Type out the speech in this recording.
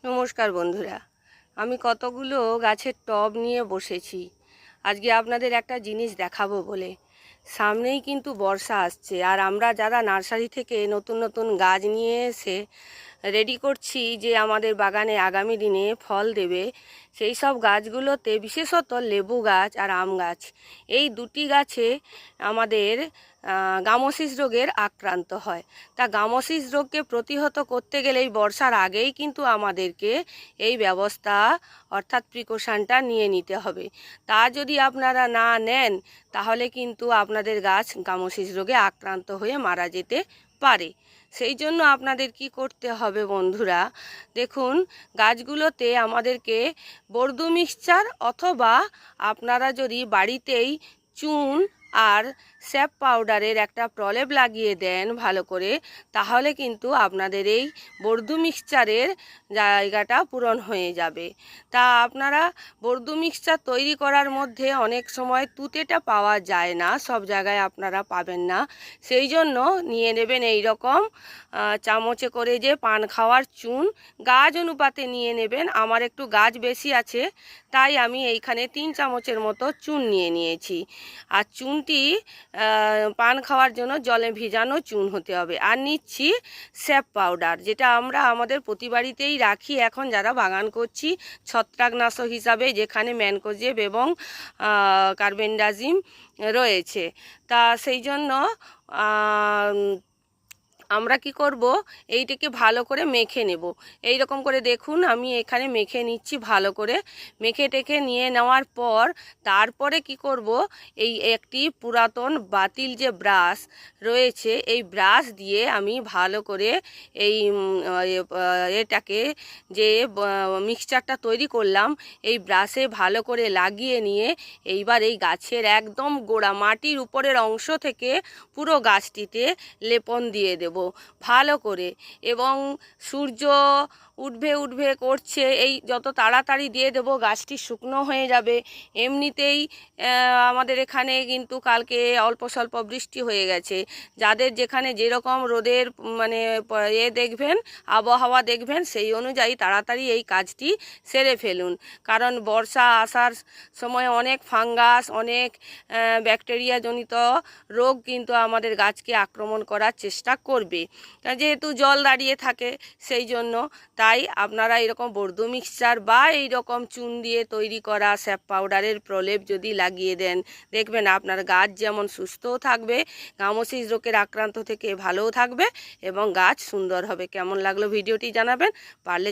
নমস্কার বন্ধুরা, আমি কতগুলো গাছের টব নিয়ে বসেছি। আজকে আপনাদের একটা জিনিস দেখাবো বলে। সামনেই কিন্তু বর্ষা আসছে, আর আমরা যারা নার্সারি থেকে নতুন নতুন গাছ নিয়ে এসে রেডি করছি যে আমাদের বাগানে আগামী দিনে ফল দেবে, সেই সব গাছগুলোতে বিশেষত লেবু গাছ আর আম গাছ, এই দুটি গাছে আমাদের গামোসিস রোগের আক্রান্ত হয়। তা গামোসিস রোগকে প্রতিহত করতে গেলে এই বর্ষার আগেই কিন্তু আমাদেরকে এই ব্যবস্থা অর্থাৎ প্রিকশনটা নিয়ে নিতে হবে। তা যদি আপনারা না নেন তাহলে কিন্তু আপনাদের গাছ গামোসিস রোগে আক্রান্ত হয়ে মারা যেতে পারে। সেই জন্য আপনাদের কি করতে হবে বন্ধুরা, দেখুন গাছগুলোতে আমাদেরকে বর্দু মিক্সচার অথবা আপনারা যদি বাড়িতেই চুন আর স্যাপ পাউডারের একটা প্রলেপ লাগিয়ে দেন ভালো করে, তাহলে কিন্তু আপনাদের এই বর্দু মিক্সচারের জায়গাটা পূরণ হয়ে যাবে। তা আপনারা বর্দু মিক্সচার তৈরি করার মধ্যে অনেক সময় তুঁতেটা পাওয়া যায় না, সব জায়গায় আপনারা পাবেন না। সেই জন্য নিয়ে নেবেন এই রকম চামচে করে যে পান খাওয়ার চুন, গাছ অনুপাতে নিয়ে নেবেন। আমার একটু গাছ বেশি আছে, তাই আমি এইখানে 3 চামচের মতো চুন নিয়ে নিয়েছি। আর চুনটি পান খাওয়ার জন্য জলে ভিজানো চুন হতে হবে। আর নিচ্ছি স্যাপ পাউডার, যেটা আমরা আমাদের প্রতি বাড়িতেই রাখি এখন যারা বাগান করছি, ছত্রাকনাশক হিসাবে, যেখানে ম্যানকোজেব এবং কার্বেন্ডাজিম রয়েছে। তা সেই জন্য আমরা কি করব, এইটাকে ভালো করে মেখে নেব। এই রকম করে দেখুন আমি এখানে মেখে নিচ্ছি ভালো করে। মেখে টেখে নিয়ে নেওয়ার পর তারপরে কি করব, এই একটি পুরাতন বাতিল যে ব্রাশ রয়েছে, এই ব্রাশ দিয়ে আমি ভালো করে এই এটাকে যে মিক্সচারটা তৈরি করলাম এই ব্রাশে ভালো করে লাগিয়ে নিয়ে এইবার এই গাছের একদম গোড়া মাটির উপরের অংশ থেকে পুরো গাছটিতে লেপন দিয়ে দেব ভালো করে। এবং সূর্য উঠবে করছে, এই যত তাড়াতাড়ি দিয়ে দেব গাছটি শুকনো হয়ে যাবে। এমনিতেই আমাদের এখানে কিন্তু কালকে অল্প স্বল্প বৃষ্টি হয়ে গেছে। যাদের যেখানে যেরকম রোদের মানে দেখবেন, আবহাওয়া দেখবেন, সেই অনুযায়ী তাড়াতাড়ি এই কাজটি সেরে ফেলুন। কারণ বর্ষা আসার সময় অনেক ফাঙ্গাস, অনেক ব্যাকটেরিয়া জনিত রোগ কিন্তু আমাদের গাছকে আক্রমণ করার চেষ্টা করবে, যেহেতু জল দাঁড়িয়ে থাকে। সেই জন্য তাই আপনারা এরকম বর্দু মিক্সচার বা এই রকম চুন দিয়ে তৈরি করা স্যাপ পাউডারের প্রলেপ যদি লাগিয়ে দেন, দেখবেন আপনার গাছ যেমন সুস্থও থাকবে, গামোসিস রোগের আক্রান্ত থেকে ভালোও থাকবে এবং গাছ সুন্দর হবে। কেমন লাগলো ভিডিওটি জানাবেন, পারলে